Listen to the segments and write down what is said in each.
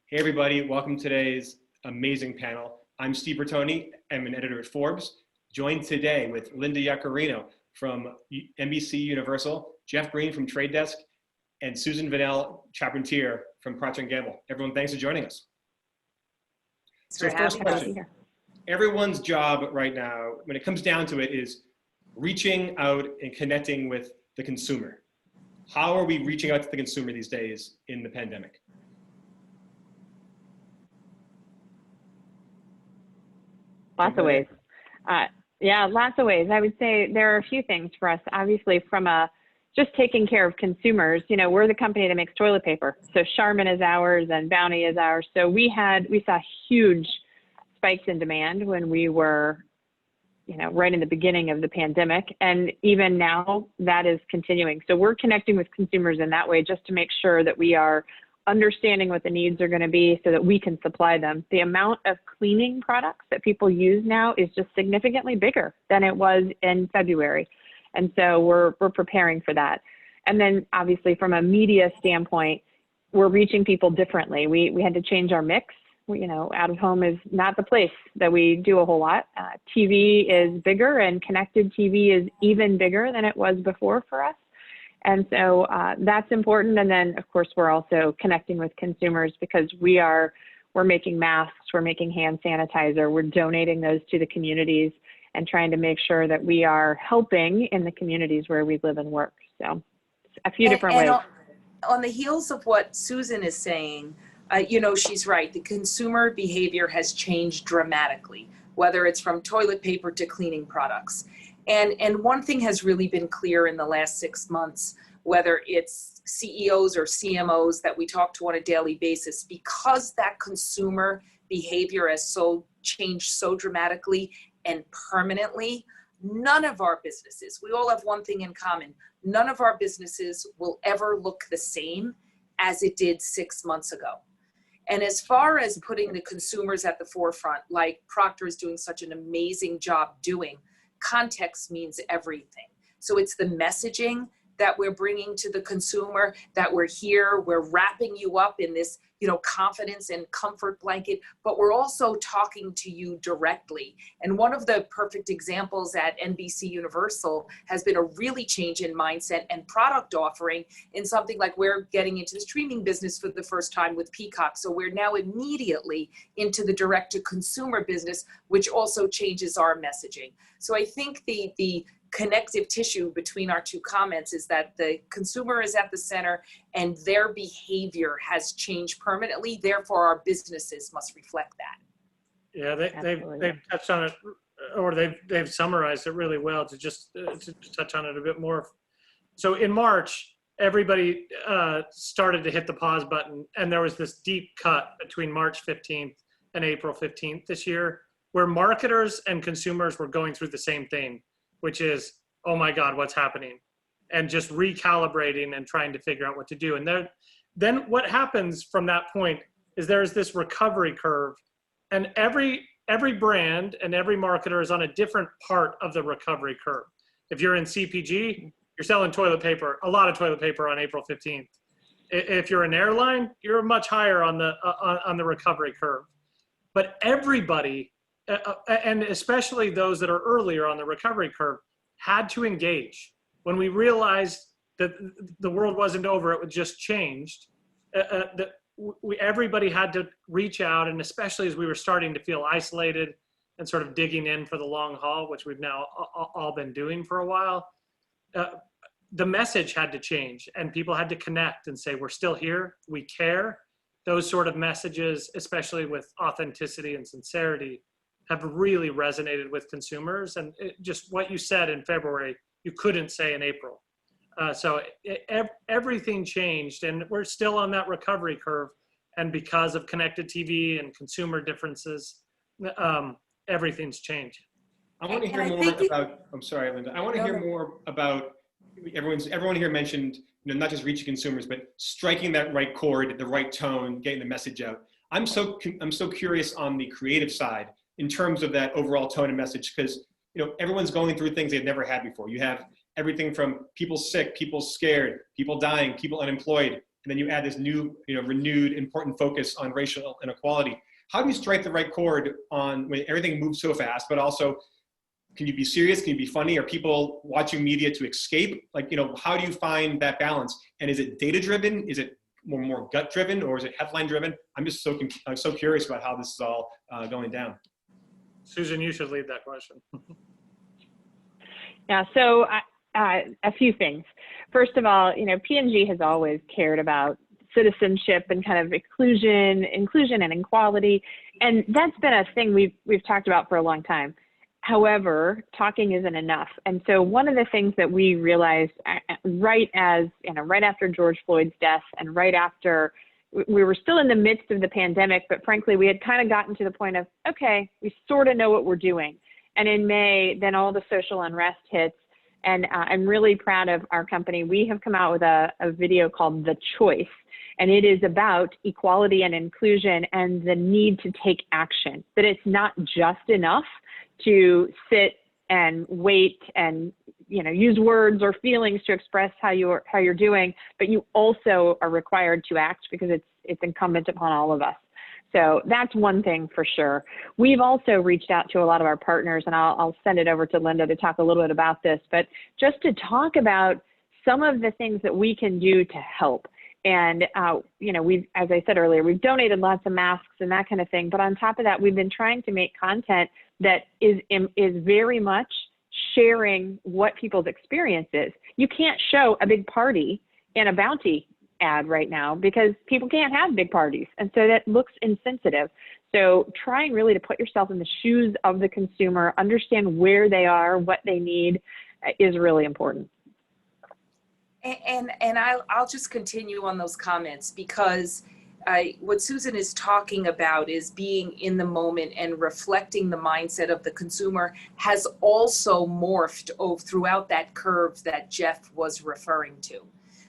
Hey everybody, welcome to today's amazing panel. I'm Steve Bertoni, I'm an editor at Forbes, joined today with Linda Yaccarino from NBCUniversal, Jeff Green from Trade Desk, and Susan Vanell-Charpentier from Procter & Gamble. Everyone, thanks for joining us. So first question, everyone's job right now, when it comes down to it, is reaching out and connecting with the consumer. How are we reaching out to the consumer these days in the pandemic? Lots of ways. Yeah, lots of ways. I would say there are a few things for us. Obviously, from just taking care of consumers, you know, we're the company that makes toilet paper. So Charmin is ours and Bounty is ours. So we saw huge spikes in demand when we were, you know, right in the beginning of the pandemic. And even now that is continuing. So we're connecting with consumers in that way just to make sure that we are understanding what the needs are going to be so that we can supply them. The amount of cleaning products that people use now is just significantly bigger than it was in February. And so we're preparing for that. And then obviously from a media standpoint, we're reaching people differently. We had to change our mix. You know, out of home is not the place that we do a whole lot. TV is bigger and connected TV is even bigger than it was before for us. And so that's important. And then, of course, we're also connecting with consumers because we're making masks, we're making hand sanitizer, we're donating those to the communities and trying to make sure that we are helping in the communities where we live and work. So a few different ways. On the heels of what Susan is saying, you know, she's right. The consumer behavior has changed dramatically, whether it's from toilet paper to cleaning products. And one thing has really been clear in the last 6 months, whether it's CEOs or CMOs that we talk to on a daily basis, because that consumer behavior has changed so dramatically and permanently, none of our businesses, we all have one thing in common, none of our businesses will ever look the same as it did 6 months ago. And as far as putting the consumers at the forefront, like Procter is doing such an amazing job doing, context means everything. So it's the messaging that we're bringing to the consumer, that we're here, we're wrapping you up in this, you know, confidence and comfort blanket, but we're also talking to you directly. And one of the perfect examples at NBCUniversal has been a really change in mindset and product offering in something like we're getting into the streaming business for the first time with Peacock. So we're now immediately into the direct to consumer business, which also changes our messaging. So I think the connective tissue between our two comments is that the consumer is at the center and their behavior has changed permanently. Therefore, our businesses must reflect that. Yeah, they've touched on it, or they've summarized it really well. To just to touch on it a bit more. So in March, everybody started to hit the pause button, and there was this deep cut between March 15th and April 15th this year, where marketers and consumers were going through the same thing, which is, oh my God, what's happening? And just recalibrating and trying to figure out what to do. And then what happens from that point is there's this recovery curve, and every brand and every marketer is on a different part of the recovery curve. If you're in CPG, you're selling toilet paper, a lot of toilet paper on April 15th. If you're an airline, you're much higher on the recovery curve. But everybody, and especially those that are earlier on the recovery curve, had to engage. When we realized that the world wasn't over, it was just changed, everybody had to reach out, and especially as we were starting to feel isolated and sort of digging in for the long haul, which we've now all been doing for a while, the message had to change, and people had to connect and say, we're still here, we care. Those sort of messages, especially with authenticity and sincerity, have really resonated with consumers. And just what you said in February, you couldn't say in April. So everything changed, and we're still on that recovery curve. And because of connected TV and consumer differences, everything's changed. I want to hear more about, I'm sorry, Linda. I want to hear more about, everyone here mentioned, you know, not just reaching consumers, but striking that right chord, the right tone, getting the message out. I'm so curious on the creative side in terms of that overall tone and message, because, you know, everyone's going through things they've never had before. You have everything from people sick, people scared, people dying, people unemployed, and then you add this new, renewed important focus on racial inequality. How do you strike the right chord on when everything moves so fast, but also can you be serious? Can you be funny? Are people watching media to escape? Like, how do you find that balance? And is it data driven? Is it more gut driven, or is it headline driven? I'm just so curious about how this is all going down. Susan, you should lead that question. Yeah, so a few things. First of all, P&G has always cared about citizenship and kind of inclusion and equality, and that's been a thing we've talked about for a long time. However, talking isn't enough, and so one of the things that we realized right after George Floyd's death, and right after we were still in the midst of the pandemic, but frankly, we had kind of gotten to the point of, okay, we sort of know what we're doing. And in May, then all the social unrest hits. And I'm really proud of our company. We have come out with a video called The Choice, and it is about equality and inclusion and the need to take action, that it's not just enough to sit and wait and use words or feelings to express how you're doing, but you also are required to act because it's incumbent upon all of us. So that's one thing for sure. We've also reached out to a lot of our partners, and I'll send it over to Linda to talk a little bit about this, but just to talk about some of the things that we can do to help. And, as I said earlier, we've donated lots of masks and that kind of thing. But on top of that, we've been trying to make content that is very much sharing what people's experience is. You can't show a big party in a Bounty ad right now because people can't have big parties. And so that looks insensitive. So trying really to put yourself in the shoes of the consumer, understand where they are, what they need is really important. And I'll just continue on those comments because what Susan is talking about is being in the moment and reflecting the mindset of the consumer has also morphed throughout that curve that Jeff was referring to.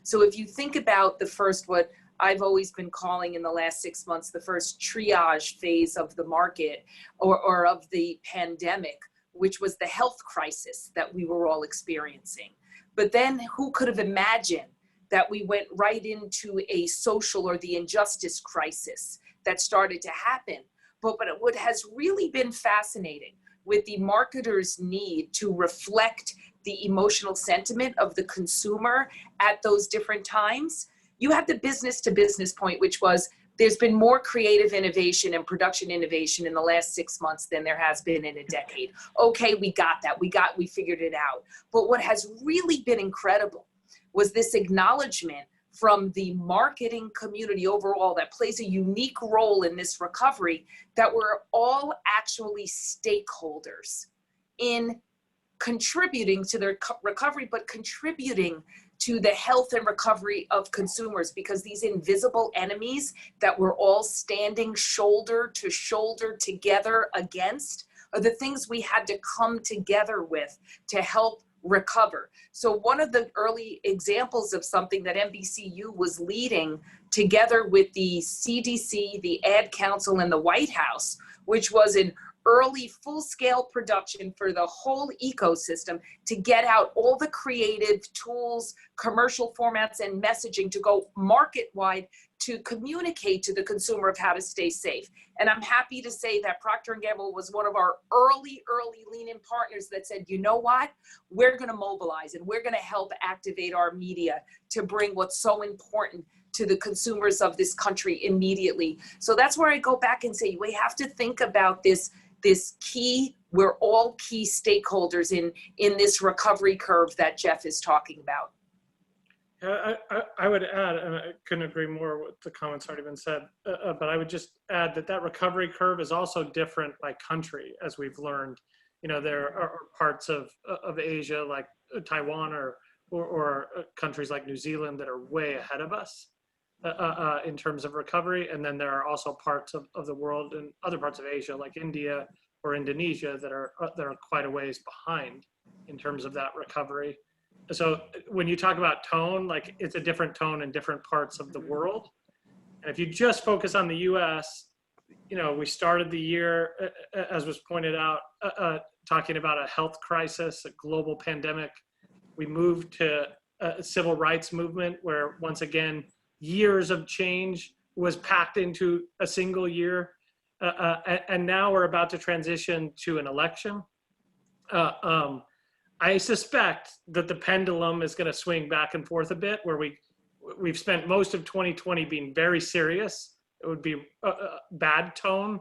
So if you think about the first, what I've always been calling in the last 6 months, the first triage phase of the market or of the pandemic, which was the health crisis that we were all experiencing. But then who could have imagined that we went right into a social or the injustice crisis that started to happen? But what has really been fascinating with the marketers' need to reflect the emotional sentiment of the consumer at those different times, you have the business to business point, which was there's been more creative innovation and production innovation in the last 6 months than there has been in a decade. Okay, we got that. We figured it out. But what has really been incredible was this acknowledgement from the marketing community overall that plays a unique role in this recovery, that we're all actually stakeholders in contributing to their recovery, but contributing to the health and recovery of consumers, because these invisible enemies that we're all standing shoulder to shoulder together against are the things we had to come together with to help recover. So one of the early examples of something that NBCU was leading together with the CDC, the Ad Council, and the White House, which was an early full-scale production for the whole ecosystem to get out all the creative tools, commercial formats, and messaging to go market-wide to communicate to the consumer of how to stay safe. And I'm happy to say that Procter & Gamble was one of our early lean-in partners that said, you know what, we're gonna mobilize and we're gonna help activate our media to bring what's so important to the consumers of this country immediately. So that's where I go back and say, we have to think about this key, we're all key stakeholders in this recovery curve that Jeff is talking about. I would add, and I couldn't agree more with the comments already been said, but I would just add that recovery curve is also different by country, as we've learned. There are parts of Asia like Taiwan or countries like New Zealand that are way ahead of us in terms of recovery. And then there are also parts of the world and other parts of Asia like India or Indonesia that are quite a ways behind in terms of that recovery. So when you talk about tone, like it's a different tone in different parts of the world. And if you just focus on the US, we started the year, as was pointed out, talking about a health crisis, a global pandemic. We moved to a civil rights movement where once again, years of change was packed into a single year. And now we're about to transition to an election. I suspect that the pendulum is going to swing back and forth a bit, where we've spent most of 2020 being very serious. It would be a bad tone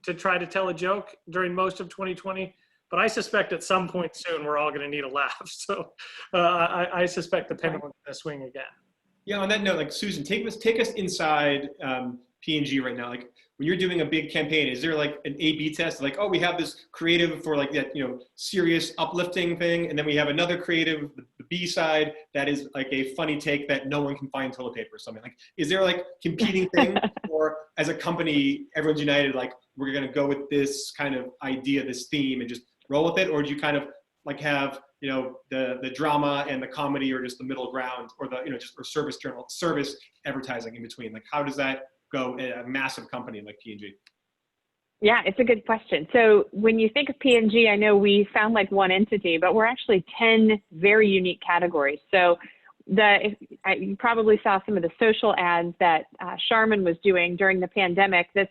to try to tell a joke during most of 2020. But I suspect at some point soon, we're all going to need a laugh. So I suspect the pendulum is going to swing again. Yeah, on that note, like Susan, take us inside P&G right now. Like when you're doing a big campaign, is there like an A/B test? Like, oh, we have this creative for like that, serious uplifting thing, and then we have another creative, the B side, that is like a funny take that no one can find toilet paper or something. Like, is there like competing thing, or as a company, everyone's united, like we're gonna go with this kind of idea, this theme, and just roll with it, or do you kind of like have the drama and the comedy, or just the middle ground, or the or service advertising in between? Like, how does that go in a massive company like P&G? Yeah, it's a good question. So when you think of P&G, I know we sound like one entity, but we're actually 10 very unique categories. So you probably saw some of the social ads that Charmin was doing during the pandemic that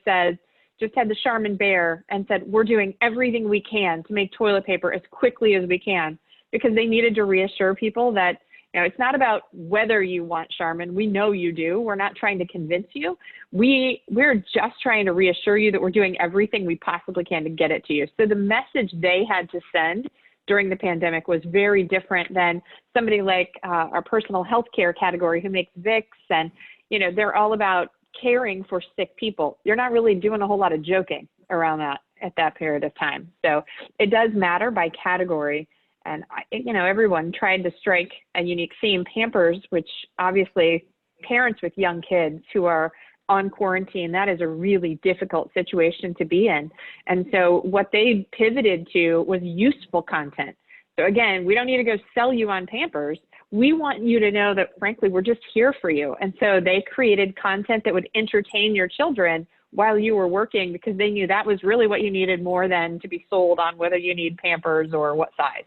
just had the Charmin bear and said, we're doing everything we can to make toilet paper as quickly as we can, because they needed to reassure people that it's not about whether you want Charmin. We know you do. We're not trying to convince you. We're just trying to reassure you that we're doing everything we possibly can to get it to you. So the message they had to send during the pandemic was very different than somebody like our personal health care category who makes Vicks, and they're all about caring for sick people. You're not really doing a whole lot of joking around that at that period of time. So it does matter by category. And, everyone tried to strike a unique theme. Pampers, which obviously parents with young kids who are on quarantine, that is a really difficult situation to be in. And so what they pivoted to was useful content. So again, we don't need to go sell you on Pampers. We want you to know that, frankly, we're just here for you. And so they created content that would entertain your children while you were working, because they knew that was really what you needed, more than to be sold on whether you need Pampers or what size.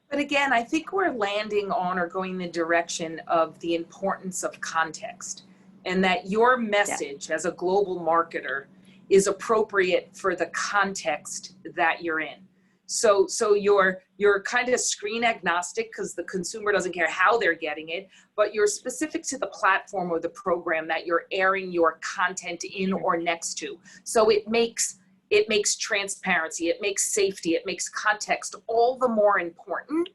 But again, I think we're landing on or going the direction of the importance of context, and that your message as a global marketer is appropriate for the context that you're in. So you're kind of screen agnostic, because the consumer doesn't care how they're getting it, but you're specific to the platform or the program that you're airing your content in or next to. So it makes transparency, it makes safety, it makes context all the more important.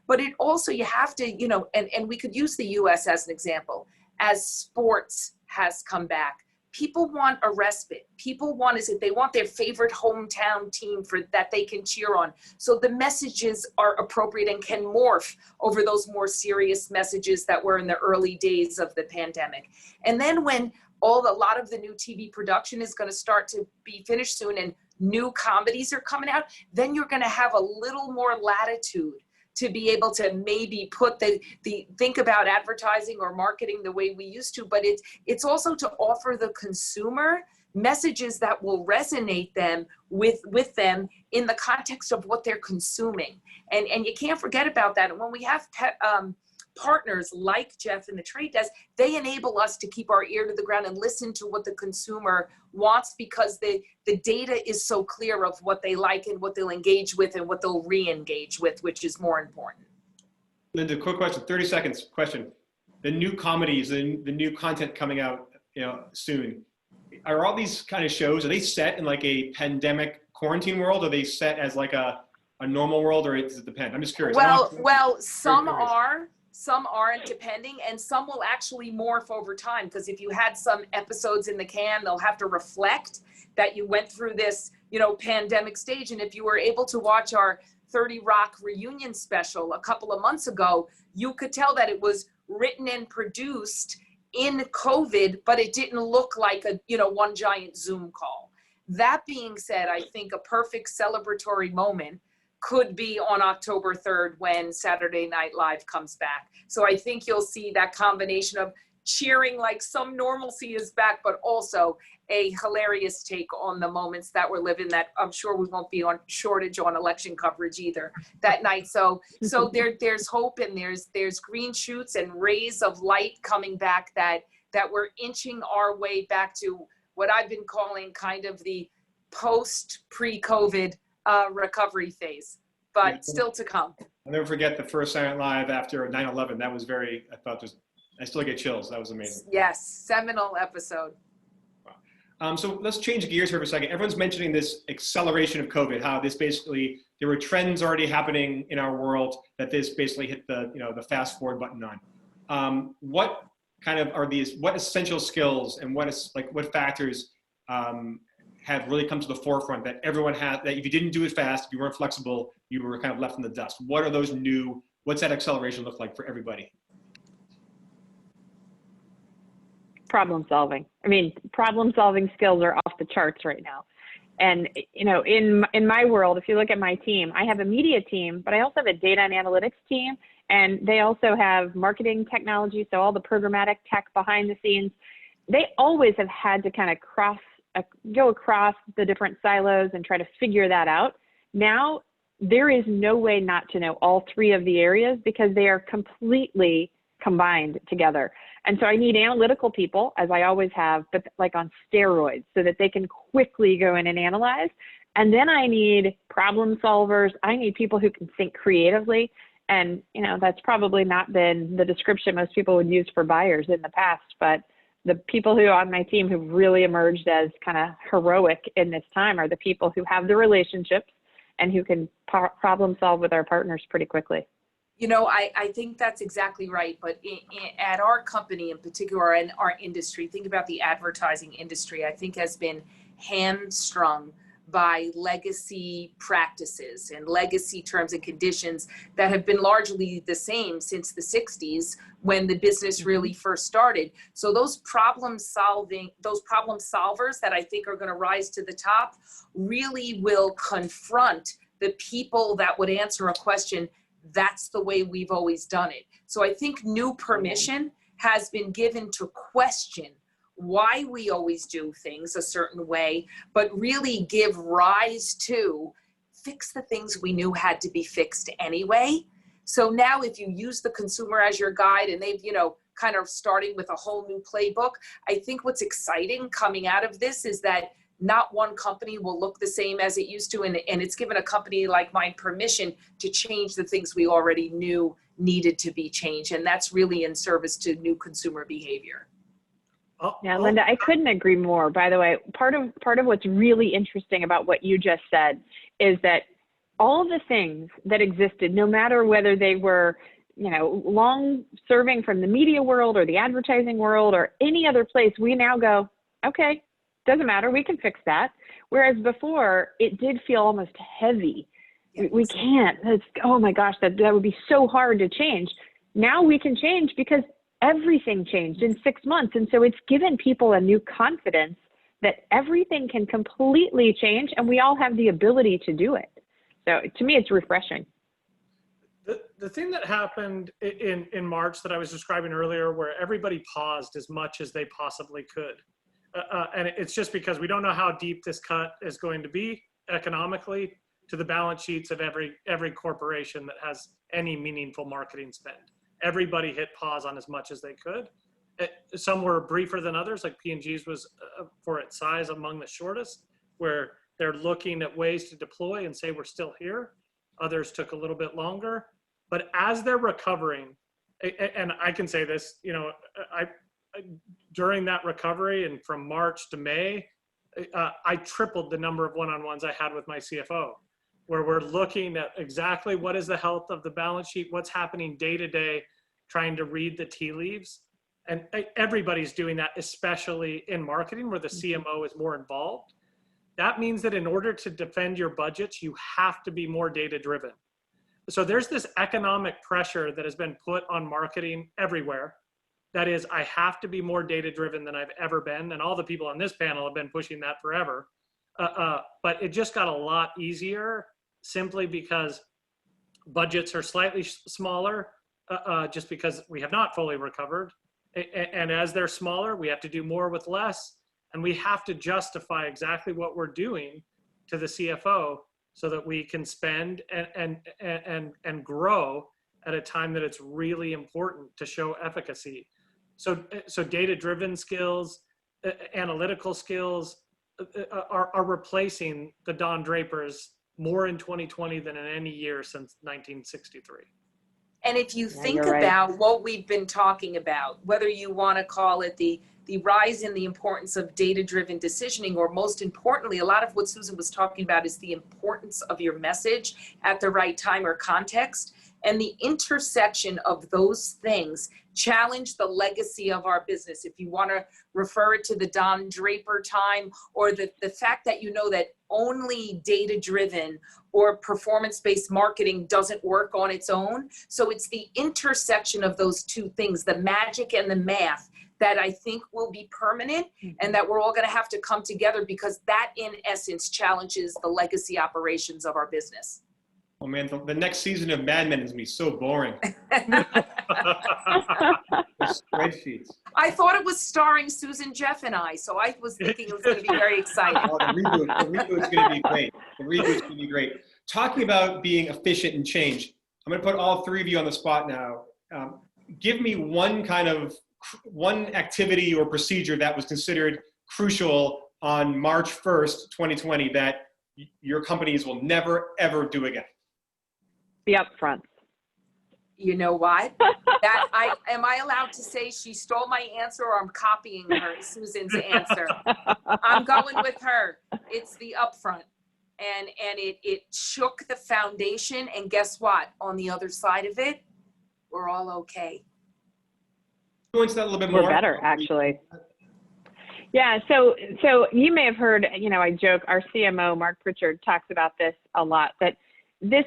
But it also, you have to, and we could use the US as an example. As sports has come back, people want a respite. People they want their favorite hometown team that they can cheer on. So the messages are appropriate and can morph over those more serious messages that were in the early days of the pandemic. And then when a lot of the new TV production is going to start to be finished soon, and new comedies are coming out, then you're going to have a little more latitude to be able to maybe put think about advertising or marketing the way we used to. But it's also to offer the consumer messages that will resonate with them in the context of what they're consuming. And you can't forget about that. And when we have partners like Jeff and the Trade Desk, they enable us to keep our ear to the ground and listen to what the consumer wants, because the data is so clear of what they like and what they'll engage with and what they'll re-engage with, which is more important. Linda, quick question, 30 seconds question. The new comedies, the new content coming out soon, are all these kind of shows, are they set in like a pandemic quarantine world? Or are they set as like a normal world, or does it depend? I'm just curious. Well, some aren't, depending, and some will actually morph over time, because if you had some episodes in the can, they'll have to reflect that you went through this, pandemic stage. And if you were able to watch our 30 Rock reunion special a couple of months ago, you could tell that it was written and produced in COVID, but it didn't look like one giant Zoom call. That being said, I think a perfect celebratory moment could be on October 3rd when Saturday Night Live comes back. So I think you'll see that combination of cheering like some normalcy is back, but also a hilarious take on the moments that we're living, that I'm sure we won't be on shortage on election coverage either that night. So there's hope, and there's green shoots and rays of light coming back, that we're inching our way back to what I've been calling kind of the pre-COVID recovery phase, but still to come. I'll never forget the first Silent Live after 9/11. That was I still get chills. That was amazing. Yes, seminal episode. So let's change gears here for a second. Everyone's mentioning this acceleration of COVID, how this basically, there were trends already happening in our world that this basically hit the fast forward button on. What kind of are these, what essential skills and what factors have really come to the forefront that everyone had, that if you didn't do it fast, if you weren't flexible, you were kind of left in the dust? What are those what's that acceleration look like for everybody? Problem solving. I mean, problem solving skills are off the charts right now. And, in my world, if you look at my team, I have a media team, but I also have a data and analytics team. And they also have marketing technology. So all the programmatic tech behind the scenes, they always have had to kind of go across the different silos and try to figure that out. Now, there is no way not to know all three of the areas, because they are completely combined together. And so I need analytical people, as I always have, but like on steroids, so that they can quickly go in and analyze. And then I need problem solvers. I need people who can think creatively. And, that's probably not been the description most people would use for buyers in the past, but the people who on my team who've really emerged as kind of heroic in this time are the people who have the relationships and who can problem solve with our partners pretty quickly. I think that's exactly right. But at our company in particular, in our industry, think about the advertising industry, I think has been hamstrung by legacy practices and legacy terms and conditions that have been largely the same since the 60s, when the business really first started. So those problem solvers that I think are going to rise to the top really will confront the people that would answer a question, that's the way we've always done it. So I think new permission has been given to question why we always do things a certain way, but really give rise to fix the things we knew had to be fixed anyway. So now if you use the consumer as your guide, and they've, kind of starting with a whole new playbook, I think what's exciting coming out of this is that not one company will look the same as it used to. And it's given a company like mine permission to change the things we already knew needed to be changed. And that's really in service to new consumer behavior. Yeah, Linda, I couldn't agree more. By the way, part of what's really interesting about what you just said is that all the things that existed, no matter whether they were, long serving from the media world or the advertising world or any other place, we now go, okay, doesn't matter, we can fix that. Whereas before, it did feel almost heavy. Yes. We can't. Oh my gosh, that would be so hard to change. Now we can change because everything changed in 6 months. And so it's given people a new confidence that everything can completely change and we all have the ability to do it. So to me, it's refreshing. The thing that happened in March that I was describing earlier, where everybody paused as much as they possibly could. And it's just because we don't know how deep this cut is going to be economically to the balance sheets of every corporation that has any meaningful marketing spend. Everybody hit pause on as much as they could. Some were briefer than others, like P&G's was for its size among the shortest, where they're looking at ways to deploy and say we're still here. Others took a little bit longer. But as they're recovering, and I can say this, during that recovery and from March to May, I tripled the number of one-on-ones I had with my CFO, where we're looking at exactly what is the health of the balance sheet, what's happening day to day, trying to read the tea leaves. And everybody's doing that, especially in marketing where the CMO is more involved. That means that in order to defend your budgets, you have to be more data-driven. So there's this economic pressure that has been put on marketing everywhere. That is, I have to be more data-driven than I've ever been. And all the people on this panel have been pushing that forever. But it just got a lot easier simply because budgets are slightly smaller, just because we have not fully recovered. And as they're smaller, we have to do more with less. And we have to justify exactly what we're doing to the CFO so that we can spend and grow at a time that it's really important to show efficacy. So data-driven skills, analytical skills are replacing the Don Drapers more in 2020 than in any year since 1963. And if you think you're about right. what we've been talking about, whether you want to call it the rise in the importance of data-driven decisioning, or most importantly, a lot of what Susan was talking about is the importance of your message at the right time or context. And the intersection of those things challenge the legacy of our business. If you want to refer it to the Don Draper time, or the fact that you know that only data-driven or performance-based marketing doesn't work on its own. So it's the intersection of those two things, the magic and the math, that I think will be permanent, and that we're all going to have to come together, because that in essence challenges the legacy operations of our business. Oh man, the next season of Mad Men is going to be so boring. The spreadsheets. I thought it was starring Susan, Jeff, and I, so I was thinking it was going to be very exciting. Oh, the reboot's going to be great. The reboot's going to be great. Talking about being efficient and change, I'm going to put all three of you on the spot now. Give me one activity or procedure that was considered crucial on March 1st, 2020 that your companies will never, ever do again. The upfront. You know what? Am I allowed to say she stole my answer, or I'm copying her, Susan's answer? I'm going with her. It's the upfront. And it shook the foundation, and guess what? On the other side of it, we're all okay. Go into that a little bit more. We're better, actually. Yeah, so you may have heard, I joke, our CMO, Mark Pritchard, talks about this a lot, that this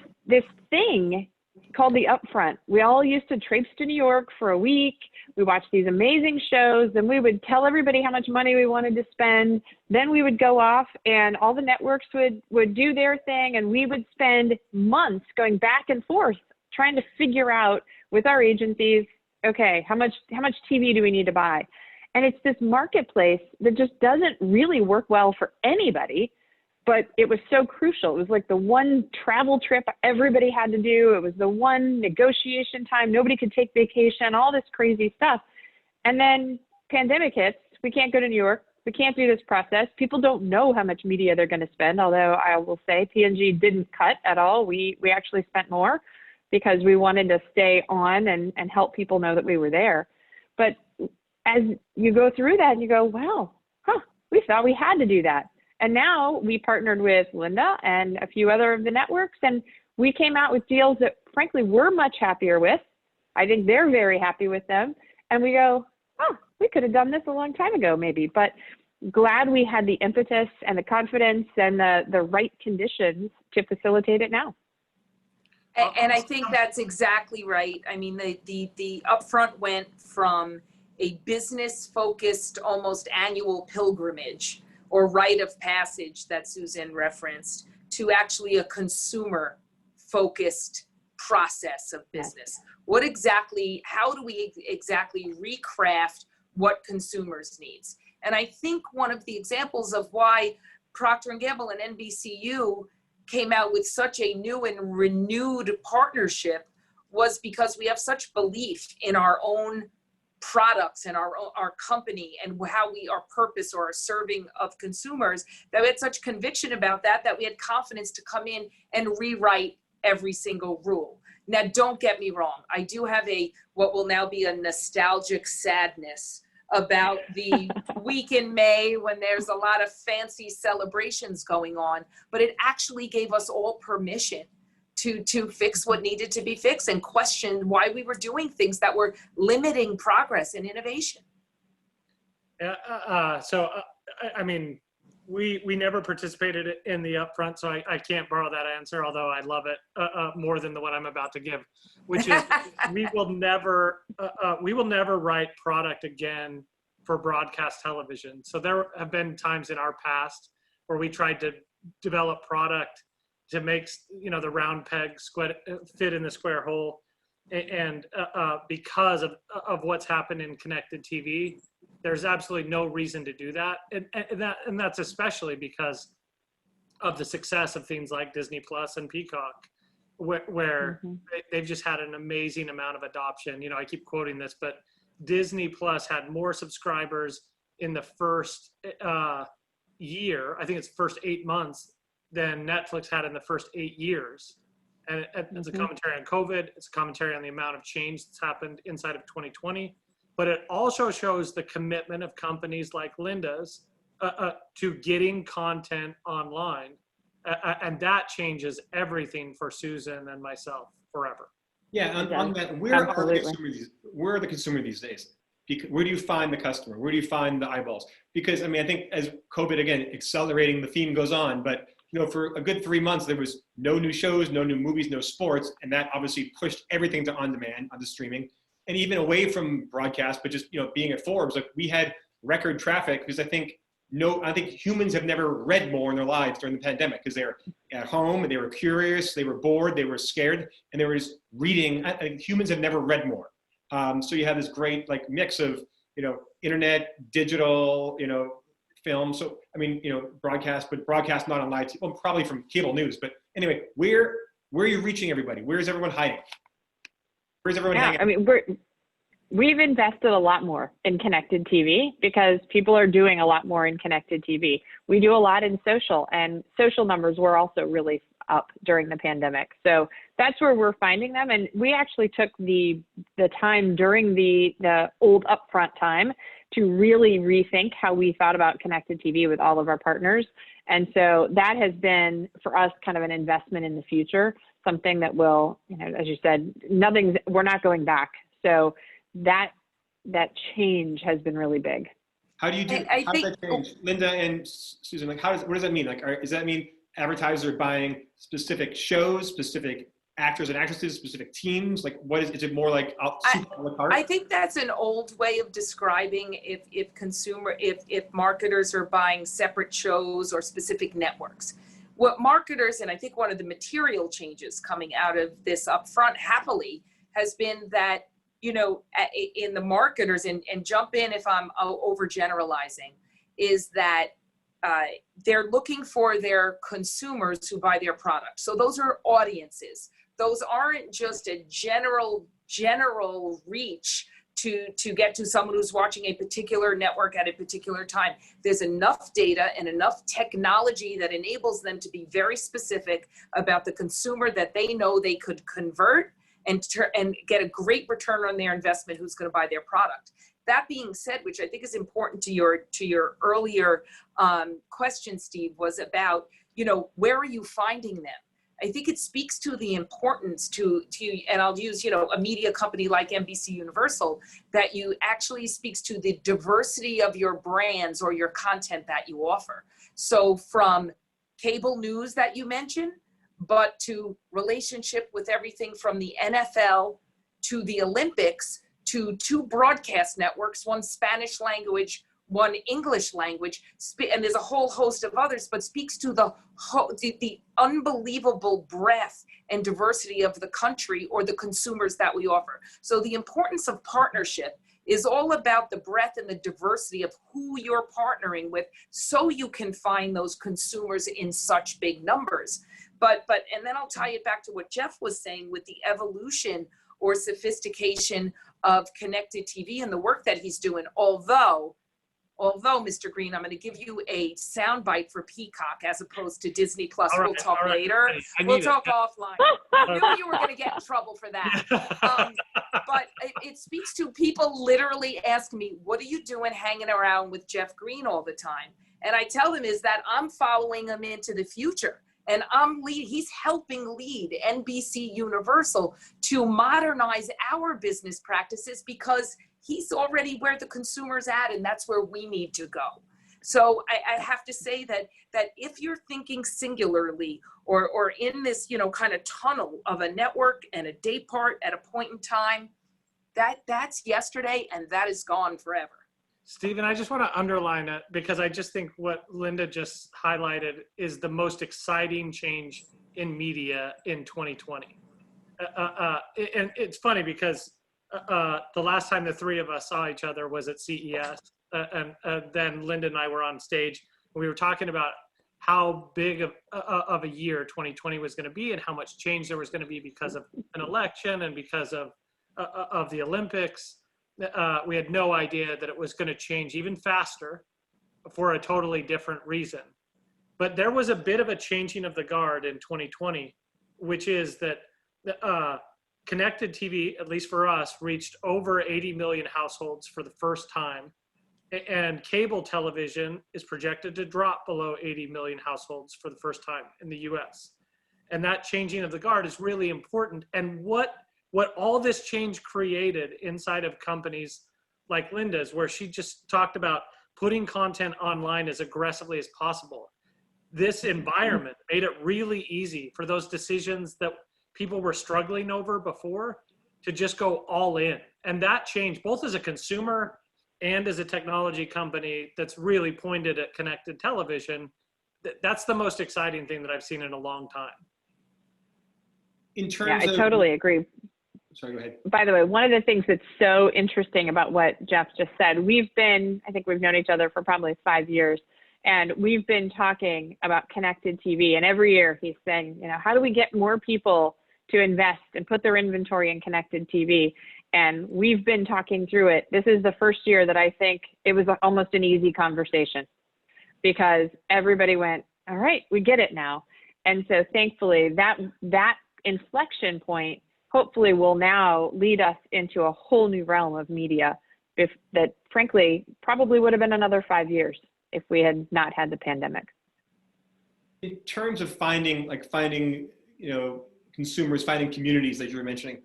thing called the upfront, we all used to traipse to New York for a week. We watched these amazing shows, and we would tell everybody how much money we wanted to spend. Then we would go off, and all the networks would do their thing, and we would spend months going back and forth trying to figure out with our agencies, okay, how much TV do we need to buy? And it's this marketplace that just doesn't really work well for anybody, but it was so crucial. It was like the one travel trip everybody had to do. It was the one negotiation time. Nobody could take vacation, all this crazy stuff. And then pandemic hits. We can't go to New York. We can't do this process. People don't know how much media they're going to spend, although I will say P&G didn't cut at all. We actually spent more because we wanted to stay on and help people know that we were there. But as you go through that and you go, wow, we thought we had to do that. And now we partnered with Linda and a few other of the networks, and we came out with deals that frankly we're much happier with. I think they're very happy with them. And we go, we could have done this a long time ago maybe, but glad we had the impetus and the confidence and the right conditions to facilitate it now. And I think that's exactly right. I mean, the upfront went from a business-focused, almost annual pilgrimage or rite of passage that Susan referenced, to actually a consumer-focused process of business. How do we exactly recraft what consumers needs? And I think one of the examples of why Procter & Gamble and NBCU came out with such a new and renewed partnership was because we have such belief in our own products and our company and how our purpose or our serving of consumers, that we had such conviction about that we had confidence to come in and rewrite every single rule. Now, don't get me wrong. I do have what will now be a nostalgic sadness about the week in May when there's a lot of fancy celebrations going on, but it actually gave us all permission to fix what needed to be fixed and question why we were doing things that were limiting progress and innovation. Yeah, I mean, we never participated in the upfront, so I can't borrow that answer, although I love it more than the one I'm about to give, which is we will never write product again for broadcast television. So there have been times in our past where we tried to develop product to make the round peg fit in the square hole, and because of what's happened in connected TV, there's absolutely no reason to do that. And that's especially because of the success of things like Disney Plus and Peacock, where they've just had an amazing amount of adoption. You know, I keep quoting this, but Disney Plus had more subscribers in the first year, I think it's first 8 months, than Netflix had in the first 8 years. And it's a commentary on COVID. It's a commentary on the amount of change that's happened inside of 2020. But it also shows the commitment of companies like Linda's to getting content online. And that changes everything for Susan and myself forever. Yeah, on that, where are the consumer these days? Where do you find the customer? Where do you find the eyeballs? Because I mean, I think as COVID, again, accelerating, the theme goes on, but you know, for a good 3 months, there was no new shows, no new movies, no sports, and that obviously pushed everything to on-demand, onto streaming, and even away from broadcast. But just, you know, being at Forbes, like, we had record traffic because I think humans have never read more in their lives during the pandemic, because they were at home and they were curious, they were bored, they were scared, and they were just reading. I think humans have never read more. So you have this great like mix of, you know, internet, digital, you know, film. So, I mean, you know, broadcast, but broadcast not on live, well, probably from cable news. But anyway, where are you reaching everybody? Where is everyone hiding? Where's everyone hanging? I mean, we've invested a lot more in connected TV because people are doing a lot more in connected TV. We do a lot in social, and social numbers were also really up during the pandemic. So that's where we're finding them. And we actually took the time during the old upfront time to really rethink how we thought about connected TV with all of our partners. And so that has been, for us, kind of an investment in the future, something that will, you know, as you said, we're not going back. So that change has been really big. How do you do? How does that change, Linda and Susan? Like, what does that mean? Like, does that mean advertisers are buying specific shows, specific actors and actresses, specific teams? Like, what is it more like? I think that's an old way of describing if marketers are buying separate shows or specific networks. What marketers, and I think one of the material changes coming out of this upfront, happily, has been that, you know, in the marketers, and jump in if I'm overgeneralizing, is that they're looking for their consumers who buy their product. So those are audiences. Those aren't just a general reach to get to someone who's watching a particular network at a particular time. There's enough data and enough technology that enables them to be very specific about the consumer that they know they could convert and get a great return on their investment, who's going to buy their product. That being said, which I think is important to your earlier question, Steve, was about, you know, where are you finding them? I think it speaks to the importance to and I'll use, you know, a media company like NBCUniversal, that you actually speaks to the diversity of your brands or your content that you offer. So from cable news that you mentioned, but to relationship with everything from the NFL to the Olympics to 2 broadcast networks, one Spanish language, one English language, and there's a whole host of others, but speaks to the unbelievable breadth and diversity of the country or the consumers that we offer. So the importance of partnership is all about the breadth and the diversity of who you're partnering with, so you can find those consumers in such big numbers. But and then I'll tie it back to what Jeff was saying with the evolution or sophistication of connected TV and the work that he's doing. Although, Mr. Green, I'm going to give you a soundbite for Peacock as opposed to Disney Plus. We'll talk later. We'll talk offline. I knew you were going to get in trouble for that. But it speaks to people literally ask me, what are you doing hanging around with Jeff Green all the time? And I tell them is that I'm following him into the future. And he's helping lead NBCUniversal to modernize our business practices, because he's already where the consumer's at, and that's where we need to go. So I have to say that if you're thinking singularly or in this, you know, kind of tunnel of a network and a day part at a point in time, that's yesterday and that is gone forever. Stephen, I just want to underline it, because I just think what Linda just highlighted is the most exciting change in media in 2020. And it's funny because the last time the 3 of us saw each other was at CES. and then Linda and I were on stage, and we were talking about how big of a year 2020 was going to be and how much change there was going to be because of an election and because of the Olympics. We had no idea that it was going to change even faster for a totally different reason. But there was a bit of a changing of the guard in 2020, which is that connected TV, at least for us, reached over 80 million households for the first time. And cable television is projected to drop below 80 million households for the first time in the US. And that changing of the guard is really important. And what all this change created inside of companies like Linda's, where she just talked about putting content online as aggressively as possible. This environment made it really easy for those decisions that people were struggling over before to just go all in. And that changed both as a consumer and as a technology company that's really pointed at connected television. That's the most exciting thing that I've seen in a long time. In terms I totally agree. Sorry, go ahead. By the way, one of the things that's so interesting about what Jeff just said, I think we've known each other for probably 5 years, and we've been talking about connected TV, and every year he's saying, how do we get more people to invest and put their inventory in connected TV? And we've been talking through it. This is the first year that I think it was almost an easy conversation because everybody went, all right, we get it now. And so thankfully that inflection point hopefully will now lead us into a whole new realm of media that frankly probably would have been another 5 years if we had not had the pandemic. In terms of finding consumers, finding communities that you were mentioning,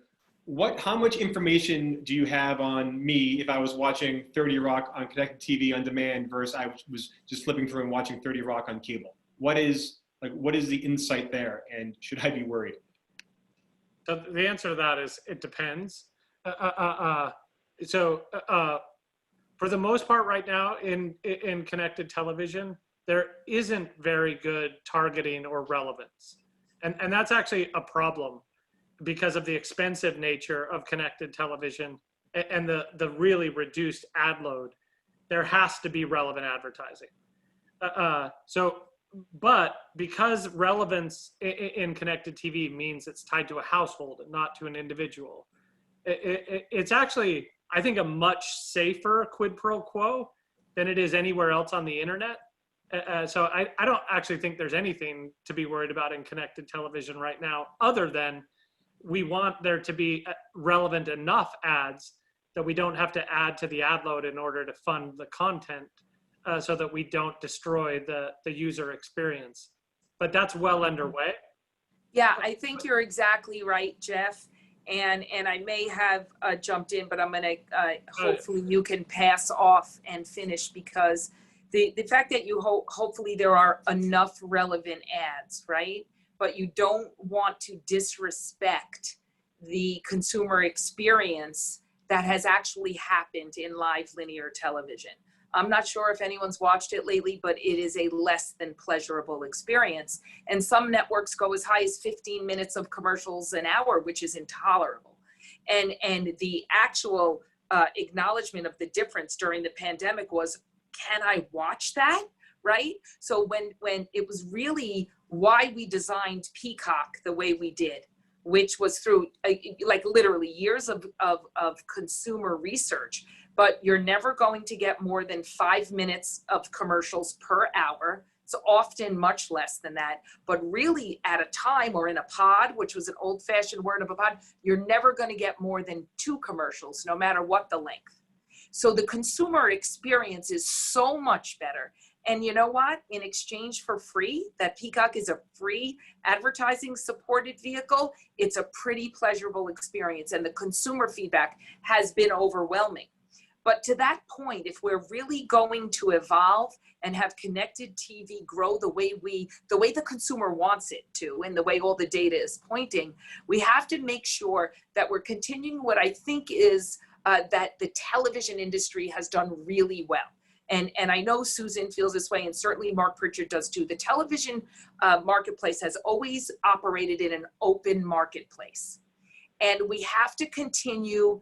how much information do you have on me if I was watching 30 Rock on connected TV on demand versus I was just flipping through and watching 30 Rock on cable? What is the insight there, and should I be worried? So the answer to that is it depends. For the most part right now in connected television, there isn't very good targeting or relevance. And that's actually a problem because of the expensive nature of connected television and the really reduced ad load. There has to be relevant advertising. But because relevance in connected TV means it's tied to a household and not to an individual, it's actually, I think, a much safer quid pro quo than it is anywhere else on the internet. So I don't actually think there's anything to be worried about in connected television right now, other than we want there to be relevant enough ads that we don't have to add to the ad load in order to fund the content, so that we don't destroy the user experience. But that's well underway. Yeah, I think you're exactly right, Jeff. And I may have jumped in, but I'm going to, hopefully you can pass off and finish, because the fact that you hopefully there are enough relevant ads, right? But you don't want to disrespect the consumer experience that has actually happened in live linear television. I'm not sure if anyone's watched it lately, but it is a less than pleasurable experience. And some networks go as high as 15 minutes of commercials an hour, which is intolerable. And the actual acknowledgement of the difference during the pandemic was, can I watch that, right? So when it was really why we designed Peacock the way we did, which was through like literally years of consumer research. But you're never going to get more than 5 minutes of commercials per hour. It's often much less than that. But really at a time, or in a pod, which was an old-fashioned word of a pod, you're never going to get more than 2 commercials, no matter what the length. So the consumer experience is so much better. And you know what? In exchange for free, that Peacock is a free advertising supported vehicle, it's a pretty pleasurable experience. And the consumer feedback has been overwhelming. But to that point, if we're really going to evolve and have connected TV grow the way the consumer wants it to, and the way all the data is pointing, we have to make sure that we're continuing what I think is that the television industry has done really well. And I know Susan feels this way, and certainly Mark Pritchard does too. The television marketplace has always operated in an open marketplace. And we have to continue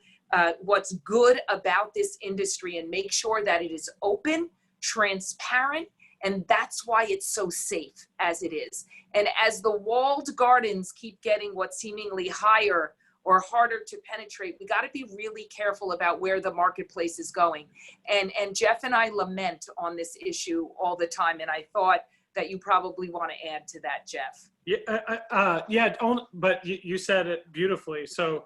what's good about this industry and make sure that it is open, transparent, and that's why it's so safe as it is. And as the walled gardens keep getting what seemingly higher or harder to penetrate, we got to be really careful about where the marketplace is going. And Jeff and I lament on this issue all the time. And I thought that you probably want to add to that, Jeff. Yeah, but you said it beautifully. So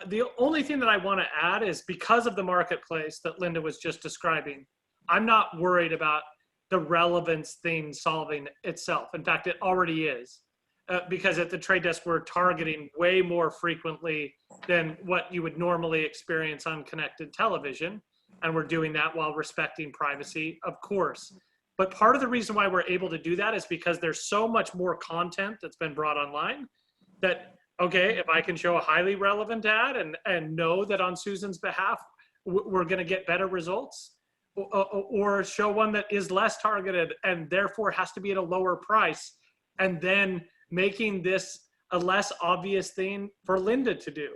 the only thing that I want to add is because of the marketplace that Linda was just describing, I'm not worried about the relevance thing solving itself. In fact, it already is. Because at the trade desk, we're targeting way more frequently than what you would normally experience on connected television. And we're doing that while respecting privacy, of course. But part of the reason why we're able to do that is because there's so much more content that's been brought online that, okay, if I can show a highly relevant ad and know that on Susan's behalf, we're going to get better results, or show one that is less targeted and therefore has to be at a lower price, and then making this a less obvious thing for Linda to do.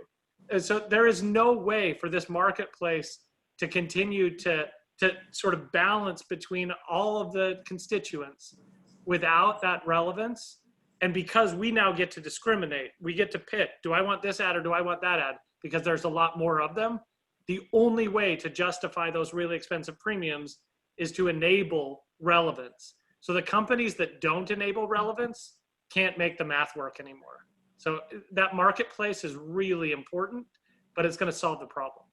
And so there is no way for this marketplace to continue to sort of balance between all of the constituents without that relevance. And because we now get to discriminate, we get to pick, do I want this ad or do I want that ad? Because there's a lot more of them. The only way to justify those really expensive premiums is to enable relevance. So the companies that don't enable relevance can't make the math work anymore. So that marketplace is really important, but it's going to solve the problem.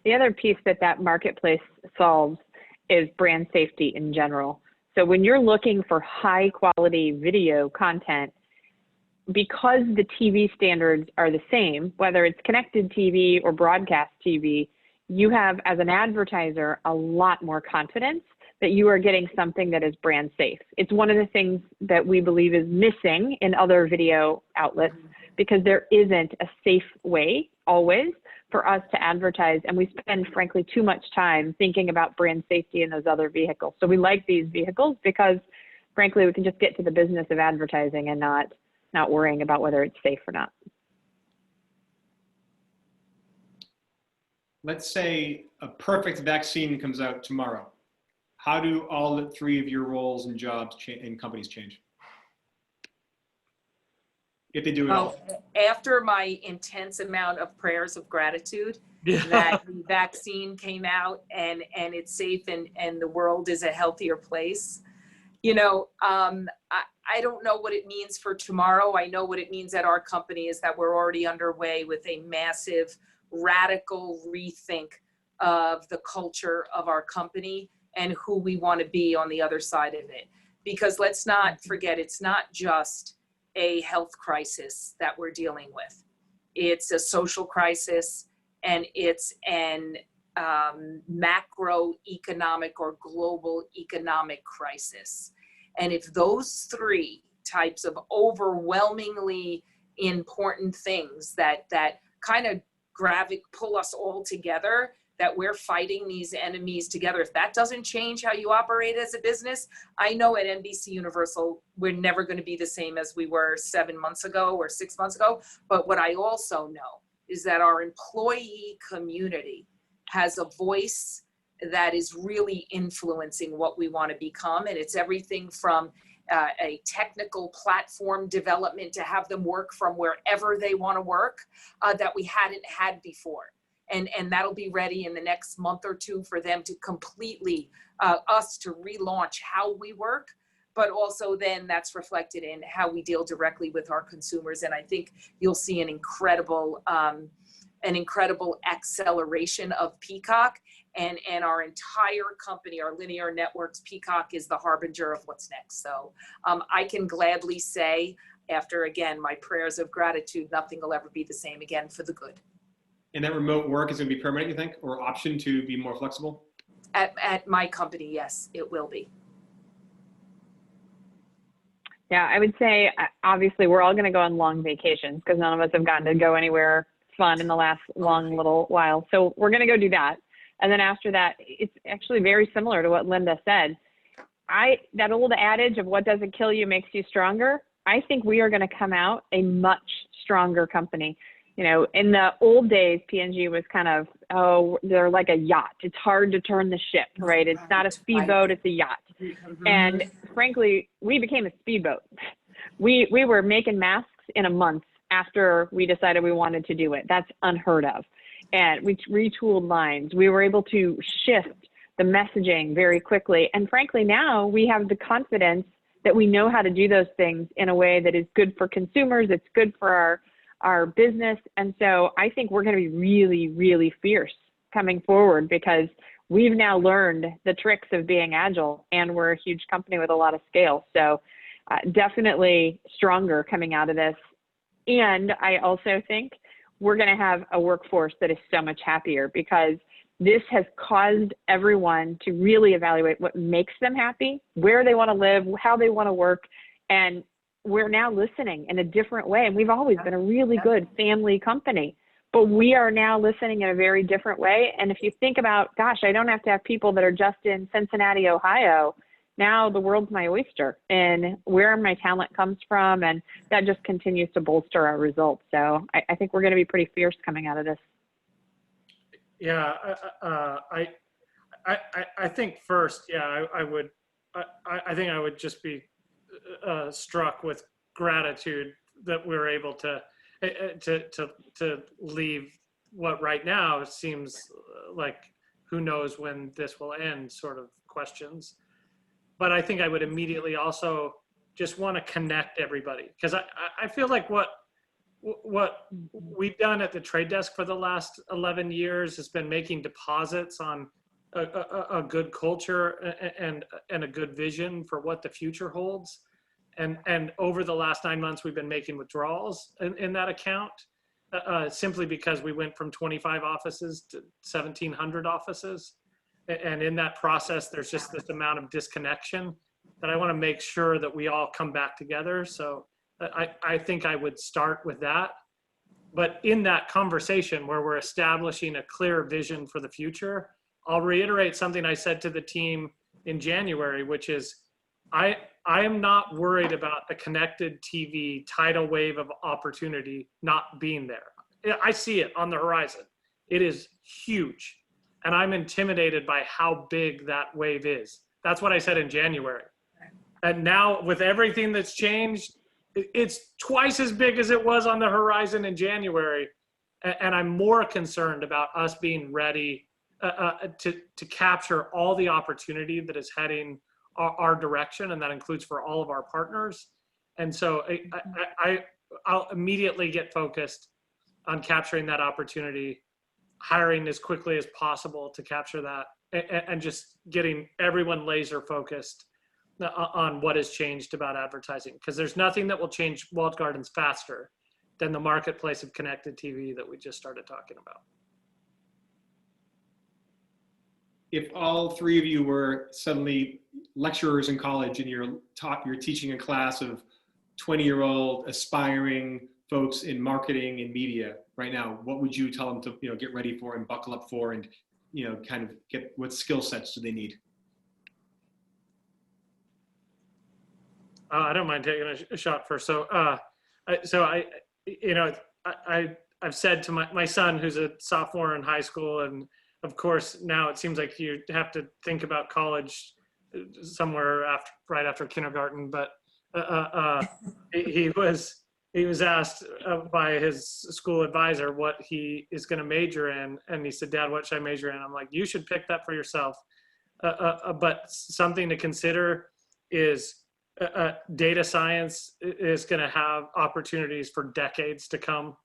The other piece that marketplace solves is brand safety in general. So when you're looking for high quality video content, because the TV standards are the same, whether it's connected TV or broadcast TV, you have, as an advertiser, a lot more confidence that you are getting something that is brand safe. It's one of the things that we believe is missing in other video outlets, because there isn't a safe way always for us to advertise. And we spend, frankly, too much time thinking about brand safety in those other vehicles. So we like these vehicles because, frankly, we can just get to the business of advertising and not worrying about whether it's safe or not. Let's say a perfect vaccine comes out tomorrow. How do all the three of your roles and jobs and companies change? If they do it all. After my intense amount of prayers of gratitude that the vaccine came out and it's safe and the world is a healthier place, I don't know what it means for tomorrow. I know what it means at our company is that we're already underway with a massive, radical rethink of the culture of our company and who we want to be on the other side of it. Because let's not forget, it's not just a health crisis that we're dealing with. It's a social crisis, and it's an macroeconomic or global economic crisis. And if those three types of overwhelmingly important things that kind of pull us all together, that we're fighting these enemies together, if that doesn't change how you operate as a business, I know at NBCUniversal, we're never going to be the same as we were 7 months ago or 6 months ago. But what I also know is that our employee community has a voice that is really influencing what we want to become. And it's everything from a technical platform development to have them work from wherever they want to work that we hadn't had before. And that'll be ready in the next month or two for them to completely, us to relaunch how we work, but also then that's reflected in how we deal directly with our consumers. And I think you'll see an incredible acceleration of Peacock, and our entire company, our linear networks, Peacock is the harbinger of what's next. So I can gladly say, after, again, my prayers of gratitude, nothing will ever be the same again for the good. And that remote work is going to be permanent, you think, or option to be more flexible? At my company, yes, it will be. Yeah, I would say, obviously, we're all going to go on long vacations because none of us have gotten to go anywhere fun in the last long little while. So we're going to go do that. And then after that, it's actually very similar to what Linda said. That old adage of what doesn't kill you makes you stronger, I think we are going to come out a much stronger company. In the old days, P&G was kind of, oh, they're like a yacht. It's hard to turn the ship, right? It's not a speedboat, it's a yacht. And frankly, we became a speedboat. We were making masks in a month after we decided we wanted to do it. That's unheard of. And we retooled lines. We were able to shift the messaging very quickly. And frankly, now we have the confidence that we know how to do those things in a way that is good for consumers. It's good for our business. And so I think we're going to be really, really fierce coming forward because we've now learned the tricks of being agile, and we're a huge company with a lot of scale. So definitely stronger coming out of this. And I also think we're going to have a workforce that is so much happier because this has caused everyone to really evaluate what makes them happy, where they want to live, how they want to work. And we're now listening in a different way. And we've always been a really good family company, but we are now listening in a very different way. And if you think about, gosh, I don't have to have people that are just in Cincinnati, Ohio. Now the world's my oyster and where my talent comes from. And that just continues to bolster our results. So I think we're going to be pretty fierce coming out of this. Yeah, I think first, yeah, I think I would just be struck with gratitude that we're able to leave what right now seems like who knows when this will end sort of questions. But I think I would immediately also just want to connect everybody because I feel like what we've done at the trade desk for the last 11 years has been making deposits on a good culture and a good vision for what the future holds. And over the last 9 months, we've been making withdrawals in that account simply because we went from 25 offices to 1,700 offices. And in that process, there's just this amount of disconnection that I want to make sure that we all come back together. So I think I would start with that. But in that conversation where we're establishing a clear vision for the future, I'll reiterate something I said to the team in January, which is I am not worried about a connected TV tidal wave of opportunity not being there. I see it on the horizon. It is huge. And I'm intimidated by how big that wave is. That's what I said in January. And now with everything that's changed, it's twice as big as it was on the horizon in January. And I'm more concerned about us being ready to capture all the opportunity that is heading our direction. And that includes for all of our partners. And so I'll immediately get focused on capturing that opportunity, hiring as quickly as possible to capture that, and just getting everyone laser focused on what has changed about advertising. Because there's nothing that will change walled gardens faster than the marketplace of connected TV that we just started talking about. If all three of you were suddenly lecturers in college and you're teaching a class of 20-year-old aspiring folks in marketing and media right now, what would you tell them to get ready for and buckle up for, and kind of get what skill sets do they need? I don't mind taking a shot first. So I've said to my son, who's a sophomore in high school, and of course now it seems like you have to think about college somewhere right after kindergarten. But he was asked by his school advisor what he is going to major in, and he said, "Dad, what should I major in?" I'm like, "You should pick that for yourself." But something to consider is data science is going to have opportunities for decades to come.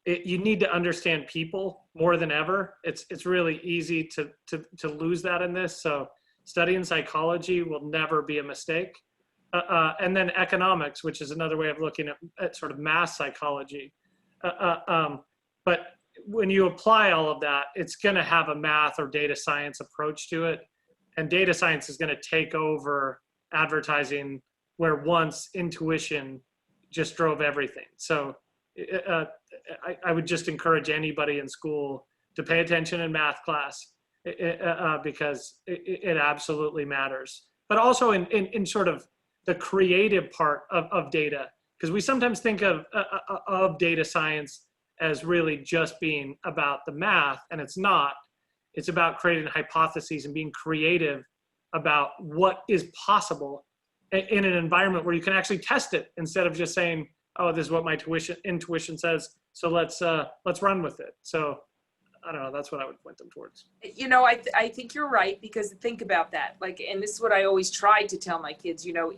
You need to understand people more than ever. It's really easy to lose that in this. So studying psychology will never be a mistake. And then economics, which is another way of looking at sort of mass psychology. But when you apply all of that, it's going to have a math or data science approach to it. And data science is going to take over advertising where once intuition just drove everything. So I would just encourage anybody in school to pay attention in math class because it absolutely matters. But also in sort of the creative part of data, because we sometimes think of data science as really just being about the math, and it's not. It's about creating hypotheses and being creative about what is possible in an environment where you can actually test it instead of just saying, oh, this is what my intuition says, so let's run with it. So I don't know, that's what I would point them towards. You know, I think you're right, because think about that. Like, and this is what I always tried to tell my kids, you know,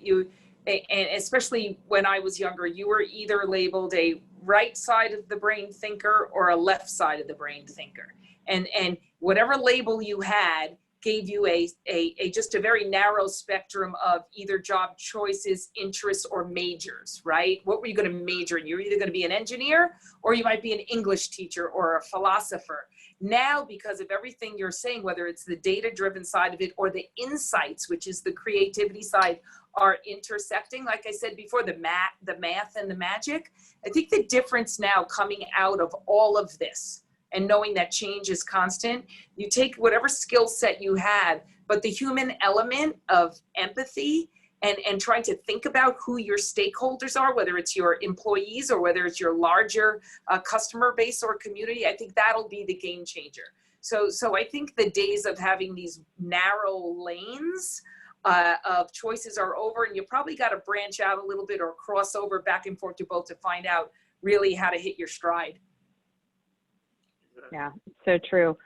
and especially when I was younger, you were either labeled a right side of the brain thinker or a left side of the brain thinker. And whatever label you had gave you a just a very narrow spectrum of either job choices, interests, or majors, right? What were you going to major in? You're either going to be an engineer, or you might be an English teacher or a philosopher. Now, because of everything you're saying, whether it's the data-driven side of it or the insights, which is the creativity side, are intersecting, like I said before, the math and the magic. I think the difference now coming out of all of this, and knowing that change is constant, you take whatever skill set you had, but the human element of empathy and trying to think about who your stakeholders are, whether it's your employees or whether it's your larger customer base or community, I think that'll be the game changer. So I think the days of having these narrow lanes of choices are over, and you probably got to branch out a little bit or cross over back and forth to both to find out really how to hit your stride. Yeah, so true.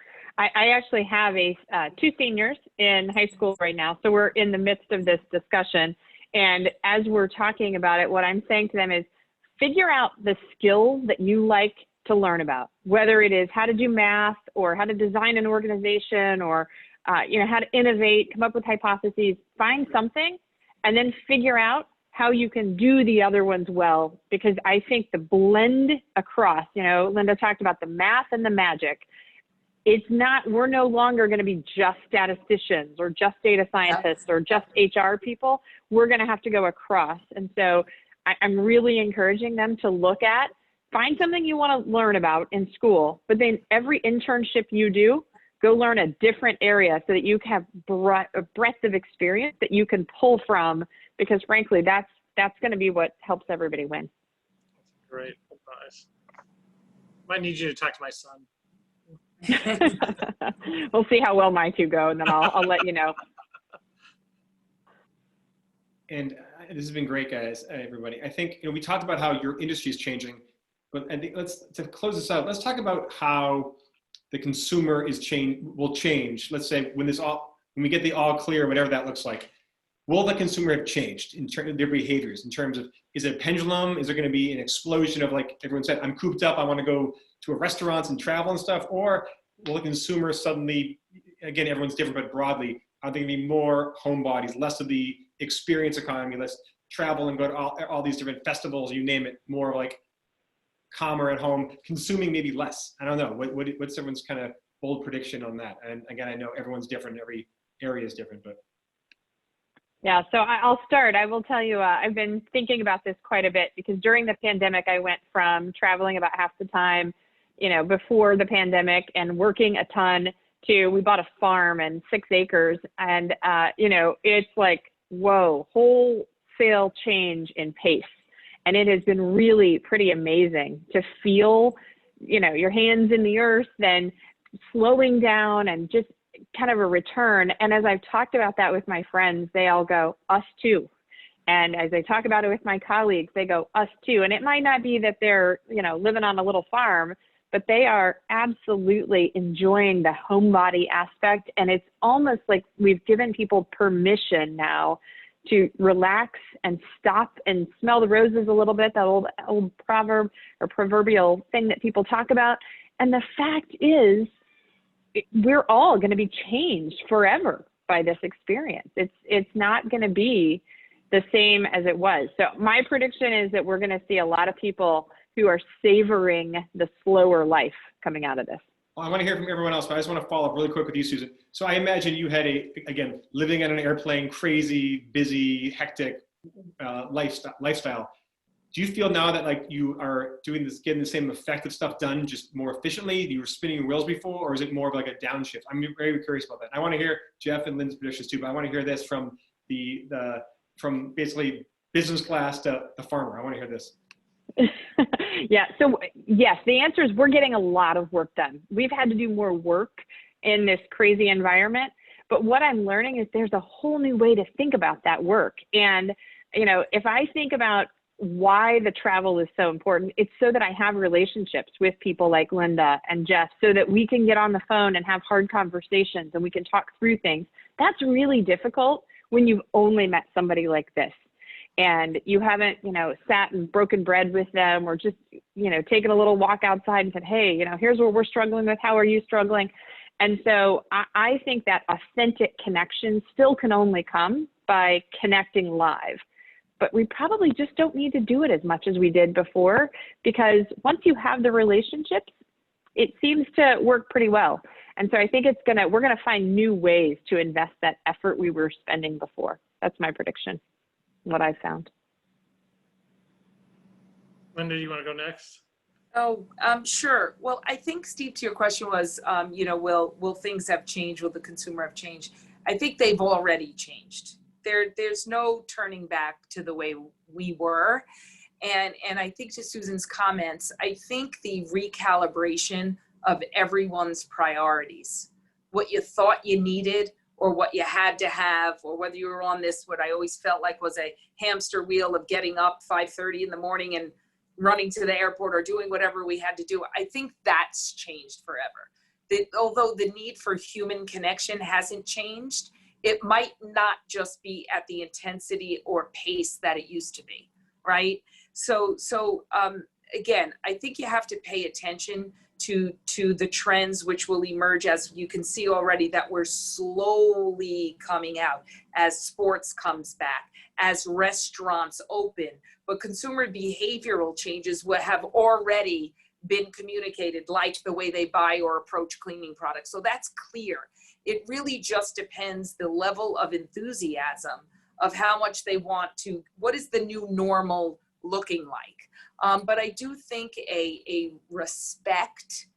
I actually have two seniors in high school right now, so we're in the midst of this discussion. And as we're talking about it, what I'm saying to them is figure out the skills that you like to learn about, whether it is how to do math or how to design an organization or you know, how to innovate, come up with hypotheses, find something, and then figure out how you can do the other ones well. Because I think the blend across, you know, Linda talked about the math and the magic. It's not, we're no longer going to be just statisticians or just data scientists or just HR people. We're going to have to go across. And so I'm really encouraging them to look at, find something you want to learn about in school, but then every internship you do, go learn a different area so that you have a breadth of experience that you can pull from, because frankly, that's going to be what helps everybody win. Great advice. Might need you to talk to my son. We'll see how well my two go, and then I'll let you know. And this has been great, guys, everybody. I think, you know, we talked about how your industry is changing, but I think to close this out, let's talk about how the consumer will change. Let's say when we get the all clear, whatever that looks like, will the consumer have changed in terms of their behaviors? In terms of, is it a pendulum? Is there going to be an explosion of, like everyone said, I'm cooped up, I want to go to a restaurant and travel and stuff? Or will the consumer suddenly, again, everyone's different, but broadly, are there going to be more homebodies, less of the experience economy, less travel and go to all these different festivals, you name it, more like calmer at home, consuming maybe less? I don't know. What's everyone's kind of bold prediction on that? And again, I know everyone's different, every area is different, but. Yeah, so I'll start. I will tell you, I've been thinking about this quite a bit, because during the pandemic, I went from traveling about half the time, you know, before the pandemic, and working a ton, to we bought a farm and 6 acres. And, you know, it's like, whoa, wholesale change in pace. And it has been really pretty amazing to feel, you know, your hands in the earth, then slowing down and just kind of a return. And as I've talked about that with my friends, they all go, us too. And as I talk about it with my colleagues, they go, us too. And it might not be that they're, you know, living on a little farm, but they are absolutely enjoying the homebody aspect. And it's almost like we've given people permission now to relax and stop and smell the roses a little bit, that old proverb or proverbial thing that people talk about. And the fact is, we're all going to be changed forever by this experience. It's not going to be the same as it was. So my prediction is that we're going to see a lot of people who are savoring the slower life coming out of this. Well, I want to hear from everyone else, but I just want to follow up really quick with you, Susan. So I imagine you had again, living on an airplane, crazy, busy, hectic lifestyle. Do you feel now that like you are doing this, getting the same effective stuff done just more efficiently? You were spinning wheels before, or is it more of like a downshift? I'm very curious about that. I want to hear Jeff and Lynn's predictions too, but I want to hear this from from basically business class to the farmer? I want to hear this. Yeah. So yes, the answer is we're getting a lot of work done. We've had to do more work in this crazy environment, but what I'm learning is there's a whole new way to think about that work. And, you know, if I think about why the travel is so important, it's so that I have relationships with people like Linda and Jeff, so that we can get on the phone and have hard conversations and we can talk through things. That's really difficult when you've only met somebody like this. And you haven't, you know, sat and broken bread with them, or just, you know, taken a little walk outside and said, hey, you know, here's what we're struggling with. How are you struggling? And so I think that authentic connection still can only come by connecting live. But we probably just don't need to do it as much as we did before, because once you have the relationships, it seems to work pretty well. And so I think we're gonna find new ways to invest that effort we were spending before. That's my prediction. What I found. Linda, you want to go next? Oh, sure. Well, I think, Steve, to your question was, you know, will things have changed? Will the consumer have changed? I think they've already changed. There's no turning back to the way we were. And I think, to Susan's comments, I think the recalibration of everyone's priorities, what you thought you needed, or what you had to have, or whether you were on this, what I always felt like was a hamster wheel of getting up 5:30 in the morning and running to the airport, or doing whatever we had to do. I think that's changed forever. Although the need for human connection hasn't changed, it might not just be at the intensity or pace that it used to be, right? So again, I think you have to pay attention to the trends which will emerge, as you can see already that we're slowly coming out, as sports comes back, as restaurants open. But consumer behavioral changes will have already been communicated, like the way they buy or approach cleaning products. So that's clear. It really just depends the level of enthusiasm of how much they want to, what is the new normal looking like? But I do think a respect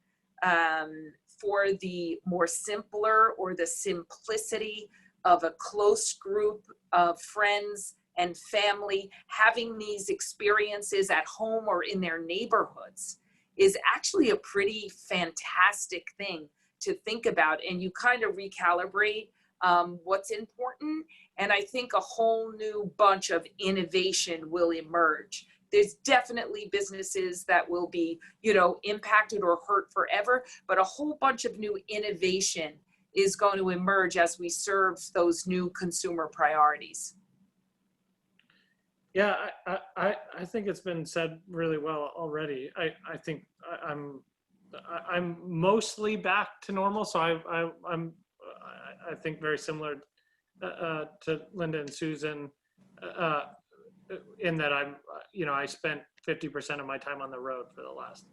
for the more simpler, or the simplicity of a close group of friends and family having these experiences at home or in their neighborhoods is actually a pretty fantastic thing to think about. And you kind of recalibrate what's important. And I think a whole new bunch of innovation will emerge. There's definitely businesses that will be, you know, impacted or hurt forever, but a whole bunch of new innovation is going to emerge as we serve those new consumer priorities. Yeah, I think it's been said really well already. I think I'm mostly back to normal, so I think very similar to Linda and Susan, in that I spent 50% of my time on the road for the last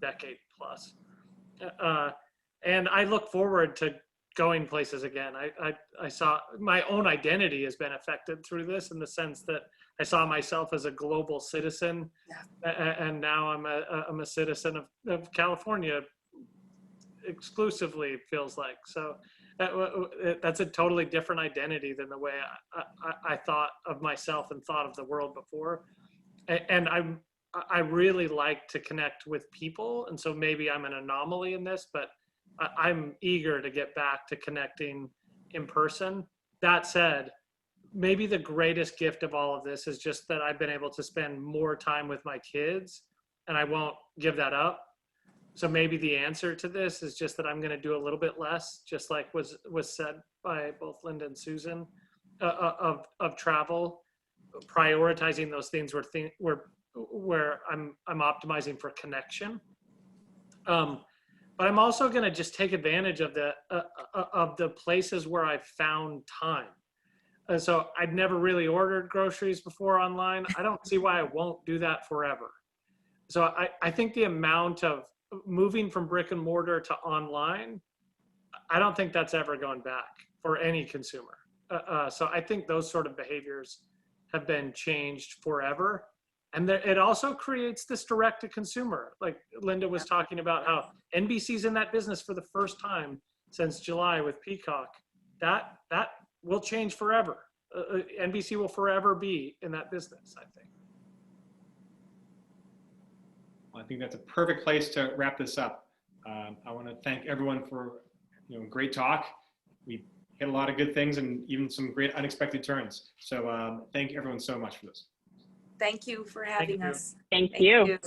decade plus, and I look forward to going places again. I saw my own identity has been affected through this, in the sense that I saw myself as a global citizen, and now I'm a citizen of California exclusively, it feels like. So that's a totally different identity than the way I thought of myself and thought of the world before. And I really like to connect with people, and so maybe I'm an anomaly in this, but I'm eager to get back to connecting in person. That said, maybe the greatest gift of all of this is just that I've been able to spend more time with my kids, and I won't give that up. So maybe the answer to this is just that I'm going to do a little bit less, just like was said by both Linda and Susan, of travel, prioritizing those things where I'm optimizing for connection. But I'm also going to just take advantage of the places where I've found time. And so I'd never really ordered groceries before online. I don't see why I won't do that forever. So I think the amount of moving from brick and mortar to online, I don't think that's ever going back for any consumer. So I think those sort of behaviors have been changed forever. And it also creates this direct to consumer. Like Linda was talking about how NBC's in that business for the first time since July with Peacock. That will change forever. NBC will forever be in that business, I think. Well, I think that's a perfect place to wrap this up. I want to thank everyone for great talk. We hit a lot of good things and even some great unexpected turns. So thank everyone so much for this. Thank you for having us. Thank you. you.